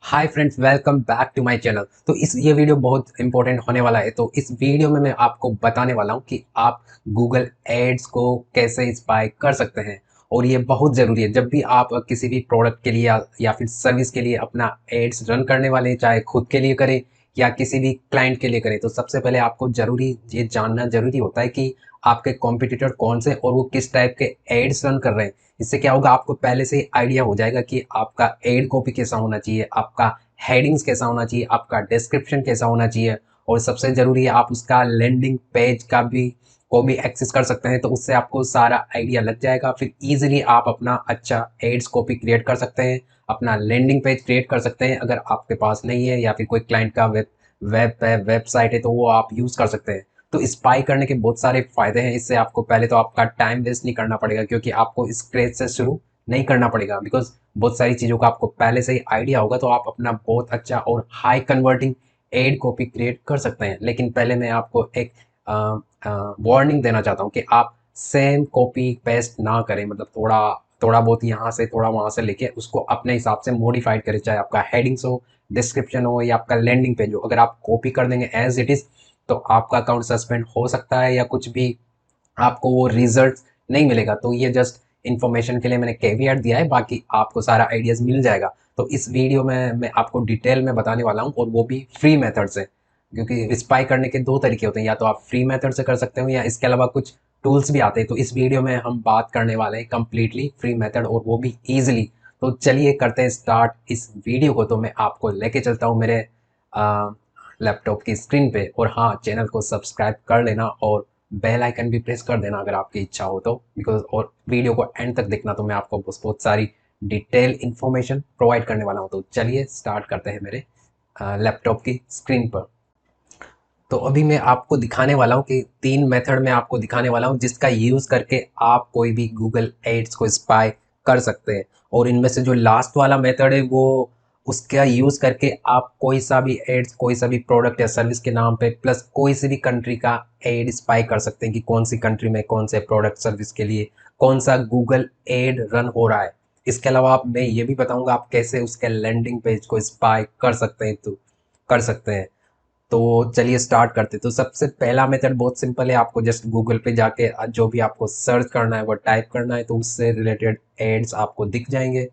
Hi friends, welcome back to my channel. तो इस ये वीडियो बहुत इंपॉर्टेंट होने वाला है। तो इस वीडियो में मैं आपको बताने वाला हूँ कि आप गूगल एड्स को कैसे स्पाई कर सकते हैं। और ये बहुत ज़रूरी है जब भी आप किसी भी प्रोडक्ट के लिए या फिर सर्विस के लिए अपना एड्स रन करने वाले हैं, चाहे खुद के लिए करें या किसी भी क्लाइंट के लिए करें। तो सबसे पहले आपको ज़रूरी ये जानना ज़रूरी होता है कि आपके कॉम्पिटिटर कौन से और वो किस टाइप के एड्स रन कर रहे हैं। इससे क्या होगा, आपको पहले से ही आइडिया हो जाएगा कि आपका एड कॉपी कैसा होना चाहिए, आपका हेडिंग्स कैसा होना चाहिए, आपका डिस्क्रिप्शन कैसा होना चाहिए। और सबसे ज़रूरी है आप उसका लैंडिंग पेज को भी एक्सेस कर सकते हैं। तो उससे आपको सारा आइडिया लग जाएगा। फिर इजीली आप अपना अच्छा एड्स कॉपी क्रिएट कर सकते हैं, अपना लैंडिंग पेज क्रिएट कर सकते हैं। अगर आपके पास नहीं है या फिर कोई क्लाइंट का वेबसाइट है तो वो आप यूज़ कर सकते हैं। तो स्पाई करने के बहुत सारे फायदे हैं। इससे आपको पहले तो आपका टाइम वेस्ट नहीं करना पड़ेगा, क्योंकि आपको स्क्रैच से शुरू नहीं करना पड़ेगा। बिकॉज बहुत सारी चीज़ों का आपको पहले से ही आइडिया होगा, तो आप अपना बहुत अच्छा और high converting ad copy create कर सकते हैं। लेकिन पहले मैं आपको एक वार्निंग देना चाहता हूँ कि आप सेम कॉपी पेस्ट ना करें। मतलब थोड़ा थोड़ा बहुत यहाँ से थोड़ा वहाँ से लेके उसको अपने हिसाब से मॉडिफाइड करें, चाहे आपका हेडिंग्स हो, डिस्क्रिप्शन हो या आपका लैंडिंग पेज हो। अगर आप कॉपी कर देंगे एज इट इज़ तो आपका अकाउंट सस्पेंड हो सकता है या कुछ भी, आपको वो रिजल्ट नहीं मिलेगा। तो ये जस्ट इन्फॉर्मेशन के लिए मैंने कैवियट दिया है, बाकी आपको सारा आइडियाज़ मिल जाएगा। तो इस वीडियो में मैं आपको डिटेल में बताने वाला हूँ, और वो भी फ्री मेथड से। क्योंकि स्पाई करने के दो तरीके होते हैं, या तो आप फ्री मेथड से कर सकते हो या इसके अलावा कुछ टूल्स भी आते हैं। तो इस वीडियो में हम बात करने वाले हैं कम्प्लीटली फ्री मेथड, और वो भी ईजिली। तो चलिए करते हैं स्टार्ट इस वीडियो को। तो मैं आपको लेके चलता हूँ मेरे लैपटॉप की स्क्रीन पे। और हाँ, चैनल को सब्सक्राइब कर लेना और बेल आइकन भी प्रेस कर देना अगर आपकी इच्छा हो तो। बिकॉज और वीडियो को एंड तक देखना, तो मैं आपको बहुत सारी डिटेल इन्फॉर्मेशन प्रोवाइड करने वाला हूँ। तो चलिए स्टार्ट करते हैं मेरे लैपटॉप की स्क्रीन पर। तो अभी मैं आपको दिखाने वाला हूँ कि तीन मेथड में आपको दिखाने वाला हूँ जिसका यूज़ करके आप कोई भी गूगल एड्स को स्पाई कर सकते हैं। और इनमें से जो लास्ट वाला मेथड है वो, उसका यूज़ करके आप कोई सा भी एड्स, कोई सा भी प्रोडक्ट या सर्विस के नाम पे प्लस कोई सी भी कंट्री का एड स्पाई कर सकते हैं कि कौन सी कंट्री में कौन से प्रोडक्ट सर्विस के लिए कौन सा गूगल एड रन हो रहा है। इसके अलावा आप मैं ये भी बताऊंगा आप कैसे उसके लैंडिंग पेज को स्पाई कर सकते हैं। तो कर सकते हैं। तो चलिए स्टार्ट करते हैं। तो सबसे पहला मेथड बहुत सिंपल है। आपको जस्ट गूगल पे जाके जो भी आपको सर्च करना है वो टाइप करना है, तो उससे रिलेटेड एड्स आपको दिख जाएंगे।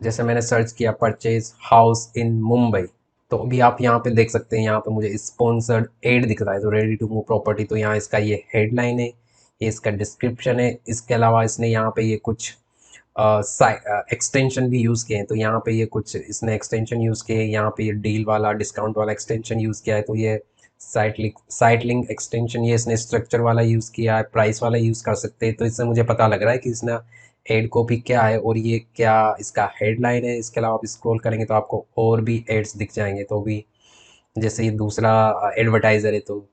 जैसे मैंने सर्च किया परचेज हाउस इन मुंबई, तो अभी आप यहाँ पे देख सकते हैं, यहाँ पे मुझे स्पॉन्सर्ड एड दिख रहा है। तो रेडी टू मूव प्रॉपर्टी, तो यहाँ इसका ये हेडलाइन है, ये इसका डिस्क्रिप्शन है। इसके अलावा इसने यहाँ पे ये कुछ एक्सटेंशन भी यूज़ किए हैं। तो यहाँ पे ये कुछ इसने एक्सटेंशन यूज़ किए हैं। यहाँ पे ये डील वाला, डिस्काउंट वाला एक्सटेंशन यूज़ किया है। तो ये साइट लिंक एक्सटेंशन ये इसने स्ट्रक्चर वाला यूज़ किया है, प्राइस वाला यूज़ कर सकते हैं। तो इससे मुझे पता लग रहा है कि इसने एड कॉपी क्या है और ये क्या इसका हेडलाइन है। इसके अलावा आप स्क्रॉल करेंगे तो आपको और भी एड्स दिख जाएंगे। तो भी जैसे ये दूसरा एडवर्टाइज़र है, तो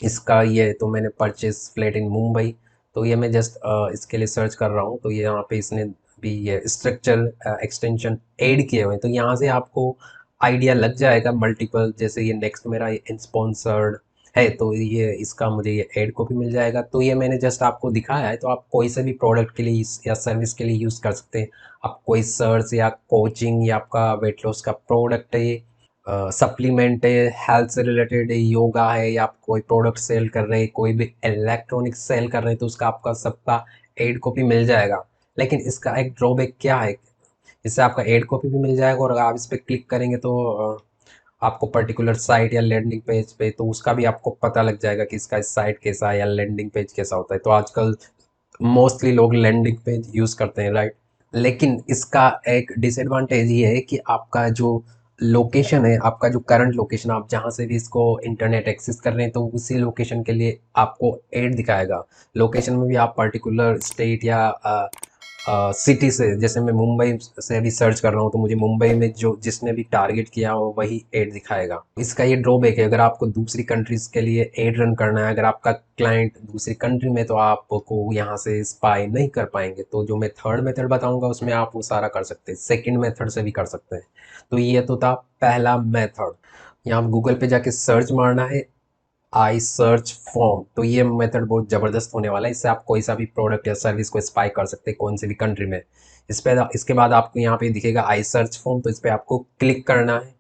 इसका ये, तो मैंने परचेज फ्लैट इन मुंबई, तो ये मैं जस्ट इसके लिए सर्च कर रहा हूँ। तो ये यहाँ पे इसने भी ये स्ट्रक्चर एक्सटेंशन ऐड किए हुए हैं। तो यहाँ से आपको आइडिया लग जाएगा मल्टीपल। जैसे ये नेक्स्ट मेरा ये स्पॉन्सर्ड है, तो ये इसका मुझे ये ऐड कॉपी मिल जाएगा। तो ये मैंने जस्ट आपको दिखाया है। तो आप कोई से भी प्रोडक्ट के लिए या सर्विस के लिए यूज़ कर सकते हैं। आप कोई सर्च या कोचिंग या आपका वेट लॉस का प्रोडक्ट है, सप्लीमेंट है, हेल्थ से रिलेटेड है, योगा है, या आप कोई प्रोडक्ट सेल कर रहे हैं, कोई भी इलेक्ट्रॉनिक्स सेल कर रहे हैं, तो उसका आपका सबका एड कॉपी मिल जाएगा। लेकिन इसका एक ड्रॉबैक क्या है, इससे आपका एड कॉपी भी मिल जाएगा और अगर आप इस पर क्लिक करेंगे तो आपको पर्टिकुलर साइट या लैंडिंग पेज पे, तो उसका भी आपको पता लग जाएगा कि इसका साइट कैसा है या लैंडिंग पेज कैसा होता है। तो आजकल मोस्टली लोग लैंडिंग पेज यूज़ करते हैं, राइट। लेकिन इसका एक डिसएडवांटेज ये है कि आपका जो लोकेशन है, आपका जो करंट लोकेशन, आप जहाँ से भी इसको इंटरनेट एक्सेस कर रहे हैं, तो उसी लोकेशन के लिए आपको एड दिखाएगा। लोकेशन में भी आप पर्टिकुलर स्टेट या सिटी से, जैसे मैं मुंबई से अभी सर्च कर रहा हूँ, तो मुझे मुंबई में जो जिसने भी टारगेट किया हो वही एड दिखाएगा। इसका ये ड्रॉबैक है, अगर आपको दूसरी कंट्रीज के लिए एड रन करना है, अगर आपका क्लाइंट दूसरी कंट्री में, तो आपको यहाँ से स्पाई नहीं कर पाएंगे। तो जो मैं थर्ड मेथड बताऊंगा उसमें आप वो सारा कर सकते हैं, सेकंड मेथड से भी कर सकते हैं। तो ये तो था पहला मेथड। यहाँ गूगल पे जाके सर्च मारना है आई सर्च फॉर्म। तो ये मेथड बहुत ज़बरदस्त होने वाला है। इससे आप कोई सा भी प्रोडक्ट या सर्विस को स्पाई कर सकते हैं कौन सी भी कंट्री में। इस पर इसके बाद आपको यहाँ पे दिखेगा आई सर्च फॉर्म, तो इस पर आपको क्लिक करना है।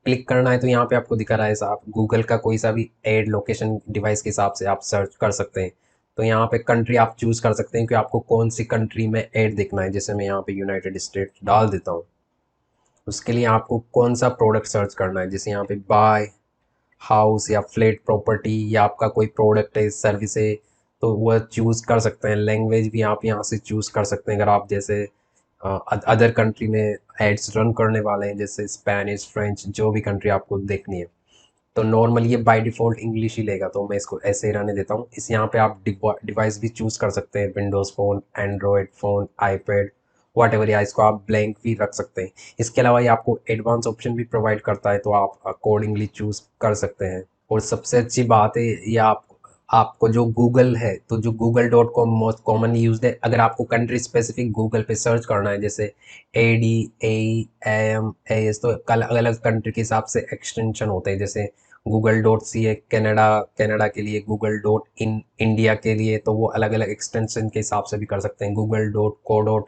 क्लिक करना है तो यहाँ पे आपको दिखा रहा है साहब, गूगल का कोई सा भी एड लोकेशन डिवाइस के हिसाब से आप सर्च कर सकते हैं। तो यहाँ पे कंट्री आप चूज़ कर सकते हैं कि आपको कौन सी कंट्री में ऐड देखना है। जैसे मैं यहाँ पे यूनाइटेड स्टेट डाल देता हूँ। उसके लिए आपको कौन सा प्रोडक्ट सर्च करना है, जैसे यहाँ पे बाय हाउस या फ्लैट प्रॉपर्टी या आपका कोई प्रोडक्ट है सर्विस है, तो वह चूज़ कर सकते हैं। लैंग्वेज भी आप यहाँ से चूज़ कर सकते हैं, अगर आप जैसे अदर कंट्री में एड्स रन करने वाले हैं, जैसे स्पेनिश फ्रेंच जो भी कंट्री आपको देखनी है। तो नॉर्मली ये बाय डिफ़ॉल्ट इंग्लिश ही लेगा, तो मैं इसको ऐसे ही रहने देता हूँ। इस यहाँ पे आप डिवाइस भी चूज़ कर सकते हैं, Windows phone, Android phone, iPad, whatever, या इसको आप ब्लैंक भी रख सकते हैं। इसके अलावा ये आपको एडवांस ऑप्शन भी प्रोवाइड करता है, तो आप अकॉर्डिंगली चूज़ कर सकते हैं। और सबसे अच्छी बात है ये आपको जो गूगल है, तो जो google.com मोस्ट कॉमनली यूज्ड है। अगर आपको कंट्री स्पेसिफिक गूगल पे सर्च करना है, जैसे ADAMAS, तो अलग अलग कंट्री के हिसाब से एक्सटेंशन होते हैं। जैसे google.ca कनाडा, कनाडा के लिए, google.in इंडिया के लिए, तो वो अलग अलग एक्सटेंशन के हिसाब से भी कर सकते हैं। google.co.uk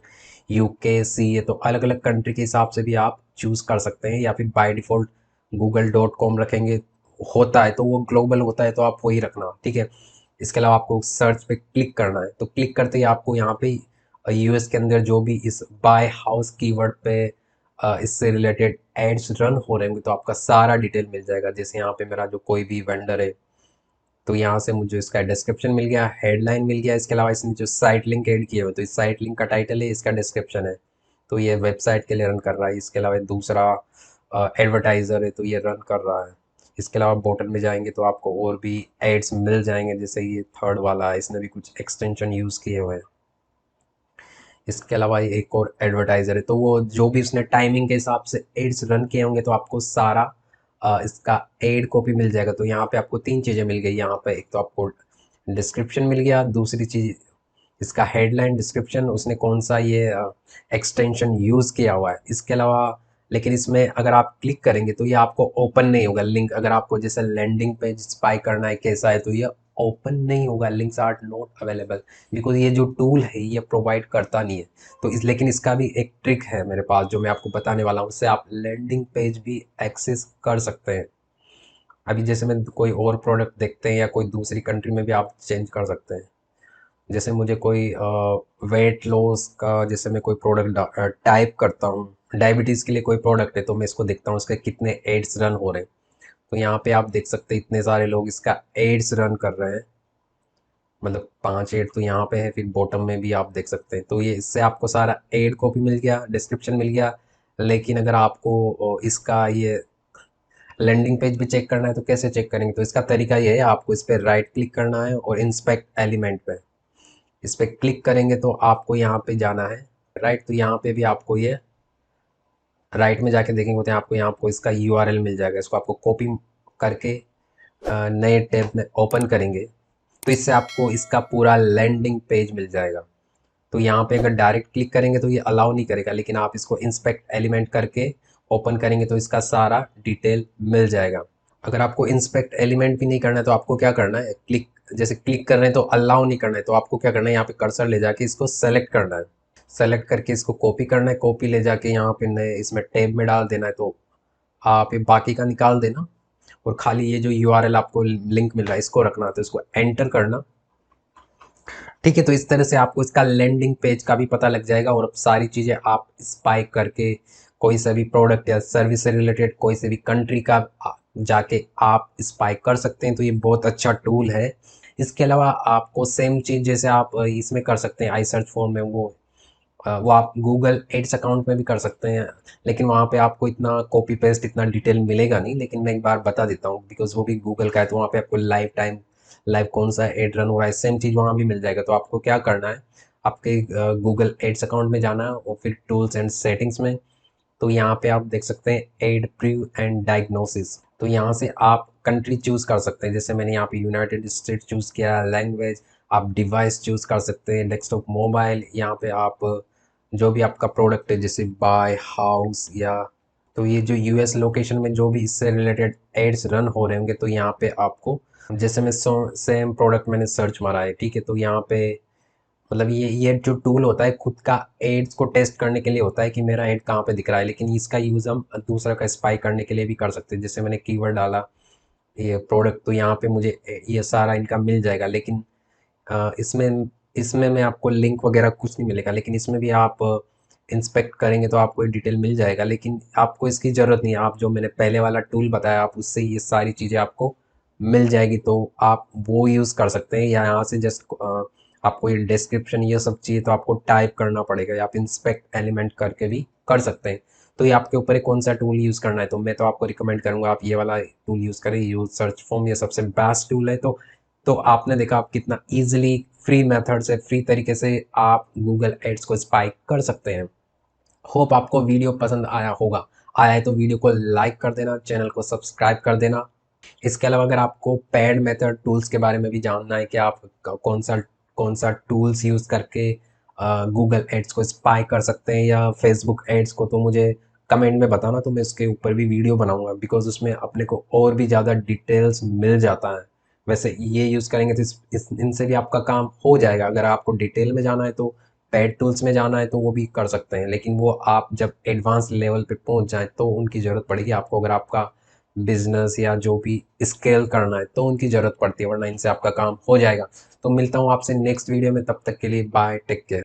तो अलग अलग कंट्री के हिसाब से भी आप चूज़ कर सकते हैं, या फिर बाय डिफ़ॉल्ट google.com रखेंगे होता है, तो वो ग्लोबल होता है, तो आप वही रखना, ठीक है। इसके अलावा आपको सर्च पे क्लिक करना है, तो क्लिक करते ही आपको यहाँ पे यूएस के अंदर जो भी इस बाय हाउस कीवर्ड पे इससे रिलेटेड एड्स रन हो रहे होंगे, तो आपका सारा डिटेल मिल जाएगा। जैसे यहाँ पे मेरा जो कोई भी वेंडर है, तो यहाँ से मुझे इसका डिस्क्रिप्शन मिल गया, हेडलाइन मिल गया। इसके अलावा इसने जो साइट लिंक ऐड किए हुए, तो इस साइट लिंक का टाइटल है, इसका डिस्क्रिप्शन है, तो ये वेबसाइट के लिए रन कर रहा है। इसके अलावा दूसरा एडवर्टाइज़र है, तो ये रन कर रहा है। इसके अलावा बॉटम में जाएंगे तो आपको और भी एड्स मिल जाएंगे, जैसे ये थर्ड वाला है, इसने भी कुछ एक्सटेंशन यूज़ किए हुए हैं। इसके अलावा ये एक और एडवर्टाइज़र है, तो वो जो भी उसने टाइमिंग के हिसाब से एड्स रन किए होंगे, तो आपको सारा इसका एड कॉपी मिल जाएगा। तो यहाँ पे आपको तीन चीज़ें मिल गई यहाँ पे। एक तो आपको डिस्क्रिप्शन मिल गया, दूसरी चीज़ इसका हेडलाइन डिस्क्रिप्शन, उसने कौन सा ये एक्सटेंशन यूज़ किया हुआ है। इसके अलावा लेकिन इसमें अगर आप क्लिक करेंगे तो ये आपको ओपन नहीं होगा लिंक। अगर आपको जैसे लैंडिंग पेज स्पाई करना है कैसा है, तो ये ओपन नहीं होगा, links are not available, because ये जो टूल है ये प्रोवाइड करता नहीं है। तो लेकिन इसका भी एक ट्रिक है मेरे पास जो मैं आपको बताने वाला हूँ, उससे आप लैंडिंग पेज भी एक्सेस कर सकते हैं। अभी जैसे मैं कोई और प्रोडक्ट देखते हैं या कोई दूसरी कंट्री में भी आप चेंज कर सकते हैं। जैसे मुझे कोई वेट लॉस का, जैसे मैं कोई प्रोडक्ट टाइप करता हूँ, डायबिटीज़ के लिए कोई प्रोडक्ट है, तो मैं इसको देखता हूँ उसके कितने एड्स रन हो रहे हैं। तो यहाँ पे आप देख सकते हैं इतने सारे लोग इसका एड्स रन कर रहे हैं, मतलब 5 एड तो यहाँ पे है, फिर बॉटम में भी आप देख सकते हैं। तो ये इससे आपको सारा एड कॉपी मिल गया, डिस्क्रिप्शन मिल गया। लेकिन अगर आपको इसका ये लैंडिंग पेज भी चेक करना है, तो कैसे चेक करेंगे? तो इसका तरीका ये है, आपको इस पर राइट क्लिक करना है और इंस्पेक्ट एलिमेंट पे इस पर क्लिक करेंगे तो आपको यहाँ पे जाना है राइट। तो यहाँ पे भी आपको ये राइट में जाके देखेंगे तो आपको यहाँ आपको इसका यूआरएल मिल जाएगा। इसको आपको कॉपी करके नए टैब में ओपन करेंगे, तो इससे आपको इसका पूरा लैंडिंग पेज मिल जाएगा। तो यहाँ पे अगर डायरेक्ट क्लिक करेंगे तो ये अलाउ नहीं करेगा, लेकिन आप इसको इंस्पेक्ट एलिमेंट करके ओपन करेंगे तो इसका सारा डिटेल मिल जाएगा। अगर आपको इंस्पेक्ट एलिमेंट भी नहीं करना है तो आपको क्या करना है, क्लिक जैसे क्लिक कर रहे हैं तो अलाउ नहीं करना है, तो आपको क्या करना है, यहाँ पे कर्सर ले जाके इसको सेलेक्ट करना है। सेलेक्ट करके इसको कॉपी करना है, कॉपी ले जाके यहाँ पे नए इसमें टैब में डाल देना है। तो आप ये बाकी का निकाल देना और खाली ये जो यूआरएल आपको लिंक मिल रहा है इसको रखना, तो इसको एंटर करना। ठीक है, तो इस तरह से आपको इसका लैंडिंग पेज का भी पता लग जाएगा और अब सारी चीज़ें आप स्पाई करके कोई सा भी प्रोडक्ट या सर्विस से रिलेटेड कोई से भी कंट्री का जाके आप स्पाई कर सकते हैं। तो ये बहुत अच्छा टूल है। इसके अलावा आपको सेम चीज़ जैसे आप इसमें कर सकते हैं आई सर्च फॉर्म में, वो आप गूगल एड्स अकाउंट में भी कर सकते हैं, लेकिन वहाँ पे आपको इतना कॉपी पेस्ट इतना डिटेल मिलेगा नहीं। लेकिन मैं एक बार बता देता हूँ, बिकॉज वो भी गूगल का है, तो वहाँ पे आपको लाइव टाइम लाइव कौन सा एड रन हो रहा है सेम चीज़ वहाँ भी मिल जाएगा। तो आपको क्या करना है, आपके गूगल एड्स अकाउंट में जाना है और फिर टूल्स एंड सेटिंग्स में, तो यहाँ पे आप देख सकते हैं एड प्रीव्यू एंड डायग्नोसिस। तो यहाँ से आप कंट्री चूज़ कर सकते हैं, जैसे मैंने यहाँ पे यूनाइटेड स्टेट चूज़ किया। लैंग्वेज आप डिवाइस चूज़ कर सकते हैं, डेस्कटॉप मोबाइल, यहाँ पे आप जो भी आपका प्रोडक्ट है जैसे बाय हाउस या, तो ये जो यूएस लोकेशन में जो भी इससे रिलेटेड एड्स रन हो रहे होंगे, तो यहाँ पे आपको जैसे मैं सेम प्रोडक्ट मैंने सर्च मारा है, ठीक है, तो यहाँ पे मतलब ये जो टूल होता है खुद का एड्स को टेस्ट करने के लिए होता है कि मेरा एड कहाँ पे दिख रहा है, लेकिन इसका यूज़ हम दूसरा का स्पाई करने के लिए भी कर सकते हैं। जैसे मैंने कीवर्ड डाला ये प्रोडक्ट, तो यहाँ पे मुझे ये सारा इनका मिल जाएगा, लेकिन इसमें इसमें मैं आपको लिंक वगैरह कुछ नहीं मिलेगा, लेकिन इसमें भी आप इंस्पेक्ट करेंगे तो आपको ये डिटेल मिल जाएगा, लेकिन आपको इसकी ज़रूरत नहीं है। आप जो मैंने पहले वाला टूल बताया आप उससे ये सारी चीज़ें आपको मिल जाएगी, तो आप वो यूज़ कर सकते हैं। या यहाँ से जस्ट आपको ये डिस्क्रिप्शन ये सब चाहिए तो आपको टाइप करना पड़ेगा, या आप इंस्पेक्ट एलिमेंट करके भी कर सकते हैं। तो ये आपके ऊपर है कौन सा टूल यूज़ करना है, तो मैं तो आपको रिकमेंड करूँगा आप ये वाला टूल यूज़ करें, यूज़ सर्च फॉर्म, ये सबसे बेस्ट टूल है। तो आपने देखा आप कितना ईजिली फ्री मेथड से फ्री तरीके से आप गूगल एड्स को स्पाई कर सकते हैं। होप आपको वीडियो पसंद आया होगा। आया है तो वीडियो को लाइक कर देना, चैनल को सब्सक्राइब कर देना। इसके अलावा अगर आपको पेड मेथड टूल्स के बारे में भी जानना है कि आप कौन सा टूल्स यूज़ करके गूगल एड्स को स्पाई कर सकते हैं या फेसबुक एड्स को, तो मुझे कमेंट में बताना, तो मैं उसके ऊपर भी वीडियो बनाऊंगा, बिकॉज उसमें अपने को और भी ज़्यादा डिटेल्स मिल जाता है। वैसे ये यूज़ करेंगे तो इनसे भी आपका काम हो जाएगा। अगर आपको डिटेल में जाना है तो पेड टूल्स में जाना है तो वो भी कर सकते हैं, लेकिन वो आप जब एडवांस लेवल पे पहुंच जाएं तो उनकी ज़रूरत पड़ेगी आपको। अगर आपका बिजनेस या जो भी स्केल करना है तो उनकी ज़रूरत पड़ती है, वरना इनसे आपका काम हो जाएगा। तो मिलता हूँ आपसे नेक्स्ट वीडियो में, तब तक के लिए बाय, टेक केयर।